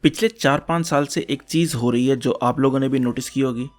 पिछले 4-5 साल से एक चीज़ हो रही है जो आप लोगों ने भी नोटिस की होगी।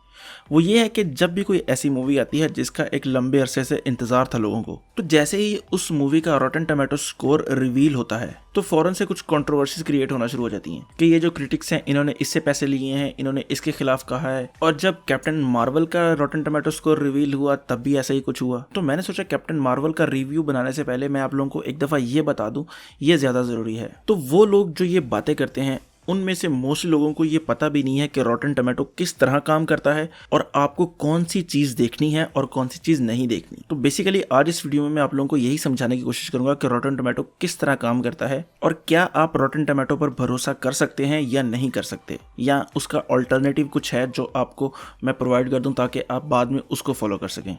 वो ये है कि जब भी कोई ऐसी मूवी आती है जिसका एक लंबे अरसे से इंतज़ार था लोगों को, तो जैसे ही उस मूवी का रॉटन टोमेटो स्कोर रिवील होता है तो फ़ौरन से कुछ कंट्रोवर्सीज क्रिएट होना शुरू हो जाती हैं कि ये जो क्रिटिक्स हैं इन्होंने इससे पैसे लिए हैं, इन्होंने इसके खिलाफ कहा है। और जब कैप्टन मार्वल का रॉटन टोमेटो स्कोर रिवील हुआ तब भी ऐसा ही कुछ हुआ। तो मैंने सोचा कैप्टन मार्वल का रिव्यू बनाने से पहले मैं आप लोगों को एक दफ़ा ये बता दूं, ये ज़्यादा ज़रूरी है। तो वो लोग जो ये बातें करते हैं उनमें से मोस्ट लोगों को ये पता भी नहीं है कि रॉटन टोमेटो किस तरह काम करता है और आपको कौन सी चीज़ देखनी है और कौन सी चीज़ नहीं देखनी। तो बेसिकली आज इस वीडियो में मैं आप लोगों को यही समझाने की कोशिश करूंगा कि रॉटन टोमेटो किस तरह काम करता है और क्या आप रॉटन टोमेटो पर भरोसा कर सकते हैं या नहीं कर सकते, या उसका ऑल्टरनेटिव कुछ है जो आपको मैं प्रोवाइड कर दूं ताकि आप बाद में उसको फॉलो कर सकें।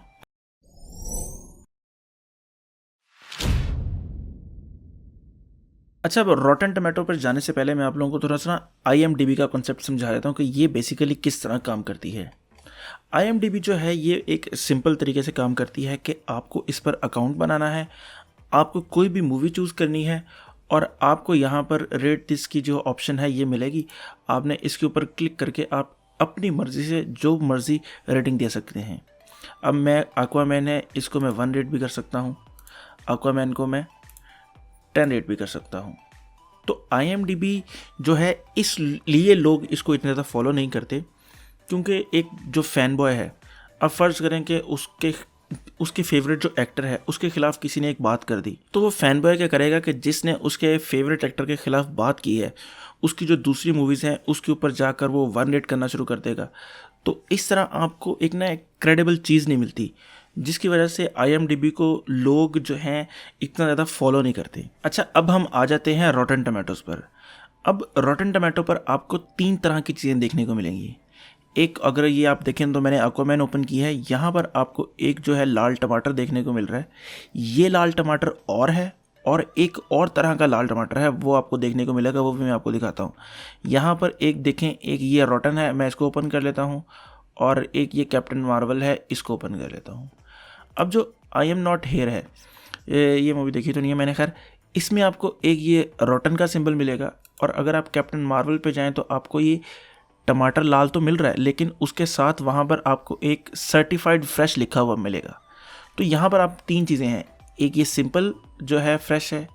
अच्छा, अब रॉटन टोमेटो पर जाने से पहले मैं आप लोगों को थोड़ा सा IMDb का कॉन्सेप्ट समझा देता हूँ कि ये बेसिकली किस तरह काम करती है। IMDb जो है ये एक सिंपल तरीके से काम करती है कि आपको इस पर अकाउंट बनाना है, आपको कोई भी मूवी चूज़ करनी है और आपको यहाँ पर रेट दिस की जो ऑप्शन है ये मिलेगी। आपने इसके ऊपर क्लिक करके आप अपनी मर्ज़ी से जो मर्ज़ी रेटिंग दे सकते हैं। अब मैं एक्वामैन है, इसको मैं 1 रेट भी कर सकता हूँ, एक्वामैन को मैं 10 रेट भी कर सकता हूँ। तो IMDb जो है इसलिए लोग इसको इतना ज़्यादा फॉलो नहीं करते क्योंकि एक जो फ़ैन बॉय है, अब फ़र्ज़ करें कि उसके फेवरेट जो एक्टर है उसके ख़िलाफ़ किसी ने एक बात कर दी, तो वो फ़ैन बॉय क्या करेगा कि जिसने उसके फेवरेट एक्टर के ख़िलाफ़ बात की है उसकी जो दूसरी मूवीज़ हैं उसके ऊपर जाकर वो 1 रेट करना शुरू कर देगा। तो इस तरह आपको एक क्रेडिबल चीज़ नहीं मिलती, जिसकी वजह से IMDb को लोग जो हैं इतना ज़्यादा फॉलो नहीं करते। अच्छा, अब हम आ जाते हैं रॉटन टोमेटोज़ पर। अब रॉटन टोमेटो पर आपको 3 तरह की चीज़ें देखने को मिलेंगी। एक, अगर ये आप देखें तो मैंने एक्वामैन ओपन की है, यहाँ पर आपको एक जो है लाल टमाटर देखने को मिल रहा है। ये लाल टमाटर और है और एक और तरह का लाल टमाटर है वो आपको देखने को मिलेगा, वो भी मैं आपको दिखाता हूँ। यहाँ पर एक देखें, एक ये रॉटन है, मैं इसको ओपन कर लेता हूँ, और एक ये कैप्टन मार्वल है, इसको ओपन कर लेता हूँ। अब जो आई एम नॉट हेयर है, ये मूवी देखी तो नहीं है मैंने, खैर इसमें आपको एक ये रॉटन का सिंबल मिलेगा। और अगर आप कैप्टन मार्वल पे जाएं तो आपको ये टमाटर लाल तो मिल रहा है लेकिन उसके साथ वहाँ पर आपको एक सर्टिफाइड फ्रेश लिखा हुआ मिलेगा। तो यहाँ पर आप 3 चीज़ें हैं, एक ये सिंपल जो है फ्रेश है,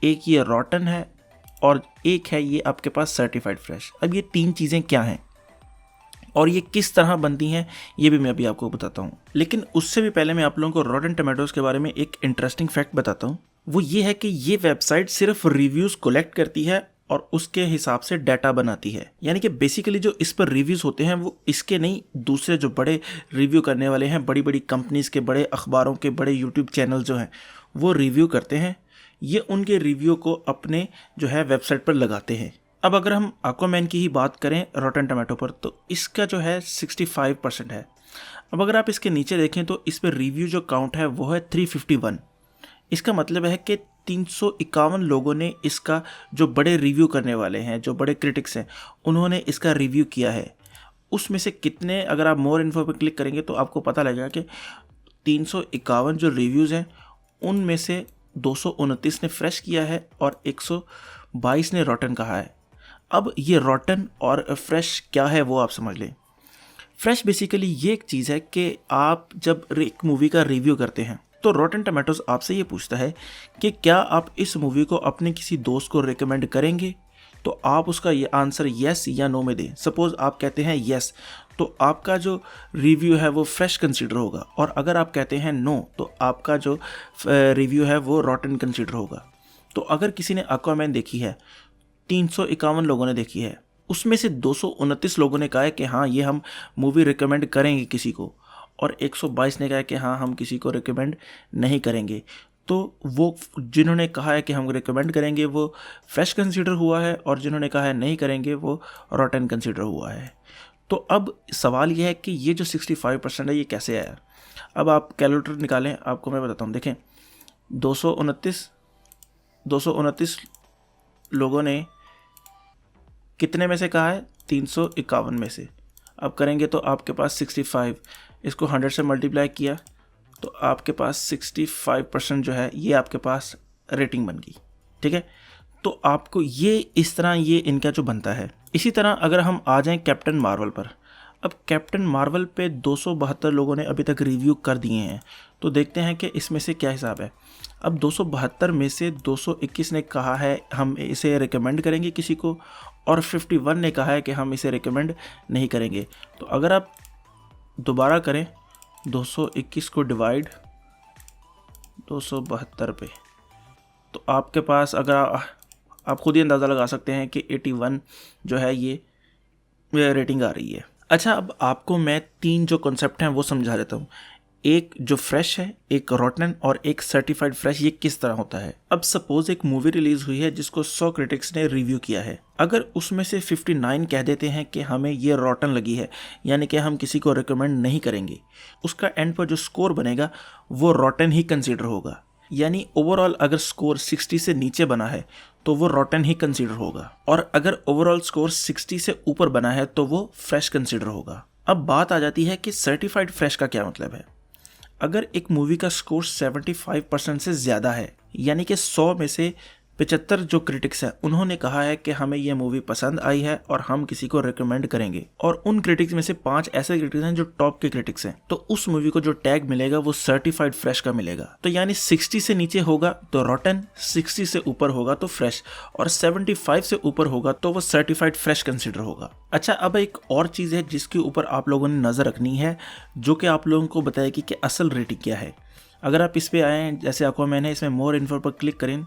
एक ये रॉटन है और एक है ये आपके पास सर्टिफाइड फ्रेश। अब ये 3 चीज़ें क्या हैं और ये किस तरह बनती हैं ये भी मैं अभी आपको बताता हूँ। लेकिन उससे भी पहले मैं आप लोगों को रॉटन टोमेटोज़ के बारे में एक इंटरेस्टिंग फैक्ट बताता हूँ। वो ये है कि ये वेबसाइट सिर्फ रिव्यूज़ कलेक्ट करती है और उसके हिसाब से डाटा बनाती है। यानी कि बेसिकली जो इस पर रिव्यूज़ होते हैं वो इसके नहीं, दूसरे जो बड़े रिव्यू करने वाले हैं, बड़ी बड़ी कंपनीज़ के, बड़े अखबारों के, बड़े यूट्यूब चैनल जो हैं वो रिव्यू करते हैं, ये उनके रिव्यू को अपने जो है वेबसाइट पर लगाते हैं। अब अगर हम एक्वामैन की ही बात करें रॉटन टोमेटो पर, तो इसका जो है 65% है। अब अगर आप इसके नीचे देखें तो इस पर रिव्यू जो काउंट है वो है 351। इसका मतलब है कि 351 लोगों ने इसका, जो बड़े रिव्यू करने वाले हैं, जो बड़े क्रिटिक्स हैं, उन्होंने इसका रिव्यू किया है। उसमें से कितने, अगर आप मोर इन्फो पर क्लिक करेंगे तो आपको पता लगेगा कि 351 जो रिव्यूज़ हैं उनमें से 229 ने फ्रेश किया है और 122 ने रॉटन कहा है। अब ये रॉटन और फ्रेश क्या है वो आप समझ लें। फ्रेश बेसिकली ये एक चीज़ है कि आप जब एक मूवी का रिव्यू करते हैं तो रॉटन टोमेटोज़ आपसे ये पूछता है कि क्या आप इस मूवी को अपने किसी दोस्त को रिकमेंड करेंगे, तो आप उसका ये आंसर येस या नो में दें। सपोज़ आप कहते हैं येस, तो आपका जो रिव्यू है वो फ्रेश कंसीडर होगा, और अगर आप कहते हैं नो तो आपका जो रिव्यू है वो रॉटन कंसीडर होगा। तो अगर किसी ने एक्वामैन देखी है, 351 लोगों ने देखी है, उसमें से 229 लोगों ने कहा है कि हाँ ये हम मूवी रिकमेंड करेंगे किसी को, और 122 ने कहा है कि हाँ हम किसी को रिकमेंड नहीं करेंगे। तो वो जिन्होंने कहा है कि हम रिकमेंड करेंगे वो फ्रेश कंसीडर हुआ है, और जिन्होंने कहा है नहीं करेंगे वो रॉटन कंसीडर हुआ है। तो अब सवाल ये है कि ये जो 65% है ये कैसे आया। अब आप कैलकुलेटर निकालें, आपको मैं बताता हूँ। देखें, 229 लोगों ने कितने में से कहा है, 351 में से। अब करेंगे तो आपके पास 65, इसको 100 से मल्टीप्लाई किया तो आपके पास 65% जो है ये आपके पास रेटिंग बन गई। ठीक है, तो आपको ये इस तरह ये इनका जो बनता है। इसी तरह अगर हम आ जाएं कैप्टन मार्वल पर, अब कैप्टन मार्वल पे 272 लोगों ने अभी तक रिव्यू कर दिए हैं, तो देखते हैं कि इसमें से क्या हिसाब है। अब 272 में से 221 ने कहा है हम इसे रिकमेंड करेंगे किसी को, और 51 ने कहा है कि हम इसे रिकमेंड नहीं करेंगे। तो अगर आप दोबारा करें 221 को डिवाइड 272 पे, तो आपके पास अगर आप खुद ही अंदाज़ा लगा सकते हैं कि 81 जो है ये रेटिंग आ रही है। अच्छा, अब आपको मैं 3 जो कॉन्सेप्ट हैं वो समझा देता हूँ। एक जो फ्रेश है, एक रॉटन और एक सर्टिफाइड फ्रेश, ये किस तरह होता है। अब सपोज एक मूवी रिलीज हुई है जिसको 100 क्रिटिक्स ने रिव्यू किया है। अगर उसमें से 59 कह देते हैं कि हमें ये रॉटन लगी है, यानी कि हम किसी को रिकमेंड नहीं करेंगे, उसका एंड पर जो स्कोर बनेगा वो रॉटन ही कंसीडर होगा। यानी ओवरऑल अगर स्कोर 60 से नीचे बना है तो वो रॉटन ही कंसीडर होगा, और अगर ओवरऑल स्कोर 60 से ऊपर बना है तो वो फ्रेश कंसीडर होगा। अब बात आ जाती है कि सर्टिफाइड फ्रेश का क्या मतलब है। अगर एक मूवी का स्कोर 75% से ज़्यादा है, यानी कि 100 में से 75 जो क्रिटिक्स हैं उन्होंने कहा है कि हमें यह मूवी पसंद आई है और हम किसी को रिकमेंड करेंगे, और उन क्रिटिक्स में से 5 ऐसे क्रिटिक्स हैं जो टॉप के क्रिटिक्स हैं, तो उस मूवी को जो टैग मिलेगा वो सर्टिफाइड फ्रेश का मिलेगा। तो यानी 60 से नीचे होगा तो रॉटन, 60 से ऊपर होगा तो फ्रेश, और 75 से ऊपर होगा तो वो सर्टिफाइड फ्रेश कंसिडर होगा। अच्छा, अब एक और चीज़ है जिसके ऊपर आप लोगों ने नज़र रखनी है, जो कि आप लोगों को बताएगी कि असल रेटिंग क्या है। अगर आप इस पे आए, जैसे आपको मैंने इसमें मोर इन्फो पर क्लिक करें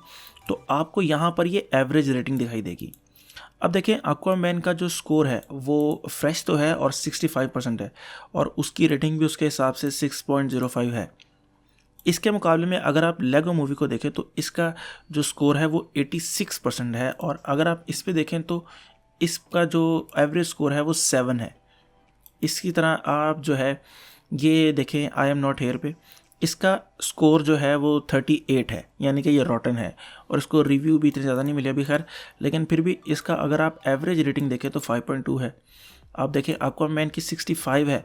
तो आपको यहाँ पर ये एवरेज रेटिंग दिखाई देगी। अब देखें, एक्वामैन का जो स्कोर है वो फ्रेश तो है और 65% है, और उसकी रेटिंग भी उसके हिसाब से 6.05 है। इसके मुकाबले में अगर आप लेगो मूवी को देखें तो इसका जो स्कोर है वो 86% है, और अगर आप इस पे देखें तो इसका जो एवरेज स्कोर है वो 7 है। इसकी तरह आप जो है ये देखें आई एम नॉट हेयर पे, इसका स्कोर जो है वो 38 है, यानी कि ये रॉटन है, और इसको रिव्यू भी इतने ज़्यादा नहीं मिले अभी खैर, लेकिन फिर भी इसका अगर आप एवरेज रेटिंग देखें तो 5.2 है। आप देखें एक्वामैन की 65 है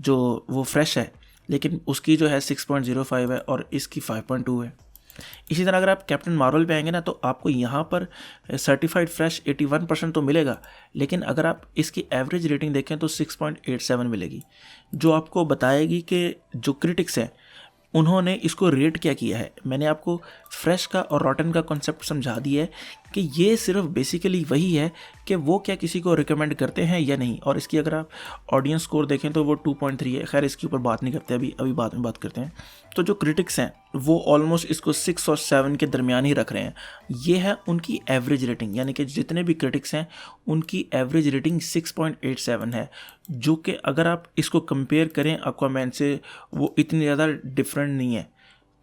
जो वो फ्रेश है, लेकिन उसकी जो है 6.05 है और इसकी 5.2 है। इसी तरह अगर आप कैप्टन मार्वल पे आएंगे ना तो आपको यहाँ पर सर्टिफाइड फ्रेश 81% तो मिलेगा, लेकिन अगर आप इसकी एवरेज रेटिंग देखें तो 6.87 मिलेगी, जो आपको बताएगी कि जो क्रिटिक्स हैं उन्होंने इसको रेट क्या किया है। मैंने आपको फ्रेश का और रॉटन का कॉन्सेप्ट समझा दिया है कि ये सिर्फ बेसिकली वही है कि वो क्या किसी को रिकमेंड करते हैं या नहीं। और इसकी अगर आप ऑडियंस स्कोर देखें तो वो 2.3 है। खैर इसके ऊपर बात नहीं करते, अभी बाद में बात करते हैं। तो जो क्रिटिक्स हैं वो ऑलमोस्ट इसको 6 और 7 के दरमियान ही रख रहे हैं। ये है उनकी एवरेज रेटिंग, यानी कि जितने भी क्रिटिक्स हैं उनकी एवरेज रेटिंग 6.87 है, जो कि अगर आप इसको कंपेयर करें एक्वामैन से वो इतनी ज़्यादा डिफरेंट नहीं है।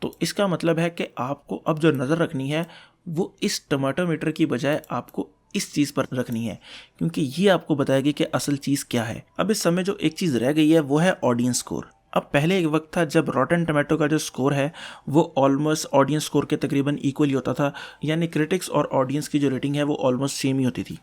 तो इसका मतलब है कि आपको अब जो नज़र रखनी है वो इस टमाटो मीटर की बजाय आपको इस चीज़ पर रखनी है, क्योंकि ये आपको बताएगी कि असल चीज़ क्या है। अब इस समय जो एक चीज़ रह गई है वो है ऑडियंस स्कोर। अब पहले एक वक्त था जब रॉटन टमाटो का जो स्कोर है वो ऑलमोस्ट ऑडियंस स्कोर के तकरीबन इक्वली होता था, यानी क्रिटिक्स और ऑडियंस की जो रेटिंग है वो ऑलमोस्ट सेम ही होती थी।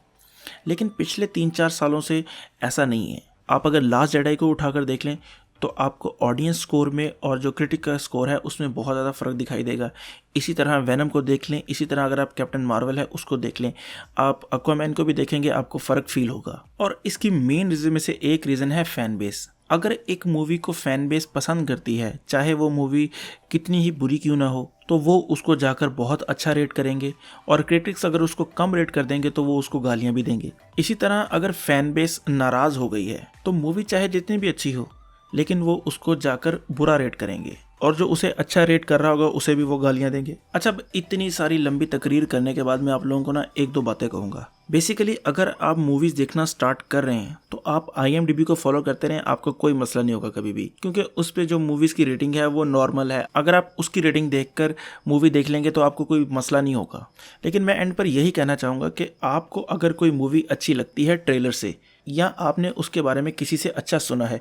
लेकिन पिछले 3-4 सालों से ऐसा नहीं है। आप अगर लास्ट जेडाई को उठाकर देख लें तो आपको ऑडियंस स्कोर में और जो क्रिटिक का स्कोर है उसमें बहुत ज़्यादा फ़र्क दिखाई देगा। इसी तरह वैनम को देख लें, इसी तरह अगर आप कैप्टन मार्वल है उसको देख लें, आप एक्वामैन को भी देखेंगे, आपको फ़र्क फील होगा। और इसकी मेन रीज़न में से एक रीज़न है फ़ैन बेस। अगर एक मूवी को फ़ैन बेस पसंद करती है, चाहे वो मूवी कितनी ही बुरी क्यों ना हो, तो वो उसको जाकर बहुत अच्छा रेट करेंगे, और क्रिटिक्स अगर उसको कम रेट कर देंगे तो वो उसको गालियाँ भी देंगे। इसी तरह अगर फ़ैन बेस नाराज़ हो गई है तो मूवी चाहे जितनी भी अच्छी हो लेकिन वो उसको जाकर बुरा रेट करेंगे, और जो उसे अच्छा रेट कर रहा होगा उसे भी वो गालियाँ देंगे। अच्छा, अब इतनी सारी लंबी तकरीर करने के बाद मैं आप लोगों को ना 1-2 बातें कहूँगा। बेसिकली अगर आप मूवीज़ देखना स्टार्ट कर रहे हैं तो आप IMDb को फॉलो करते रहें, आपको कोई मसला नहीं होगा कभी भी, क्योंकि उस पर जो मूवीज़ की रेटिंग है वो नॉर्मल है। अगर आप उसकी रेटिंग देखकर मूवी देख लेंगे तो आपको कोई मसला नहीं होगा। लेकिन मैं एंड पर यही कहना चाहूँगा कि आपको अगर कोई मूवी अच्छी लगती है ट्रेलर से, या आपने उसके बारे में किसी से अच्छा सुना है,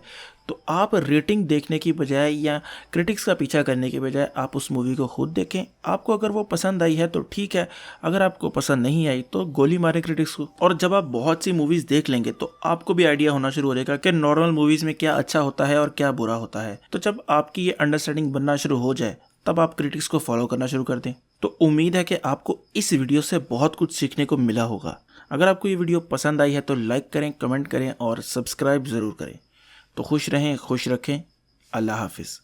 तो आप रेटिंग देखने की बजाय या क्रिटिक्स का पीछा करने की बजाय आप उस मूवी को खुद देखें। आपको अगर वो पसंद आई है तो ठीक है, अगर आपको पसंद नहीं आई तो गोली मारे क्रिटिक्स को। और जब आप बहुत सी मूवीज़ देख लेंगे तो आपको भी आइडिया होना शुरू हो जाएगा कि नॉर्मल मूवीज़ में क्या अच्छा होता है और क्या बुरा होता है। तो जब आपकी ये अंडरस्टैंडिंग बनना शुरू हो जाए तब आप क्रिटिक्स को फॉलो करना शुरू कर दें। तो उम्मीद है कि आपको इस वीडियो से बहुत कुछ सीखने को मिला होगा। अगर आपको ये वीडियो पसंद आई है तो लाइक करें, कमेंट करें और सब्सक्राइब ज़रूर करें। तो खुश रहें, खुश रखें। अल्लाह हाफिज़।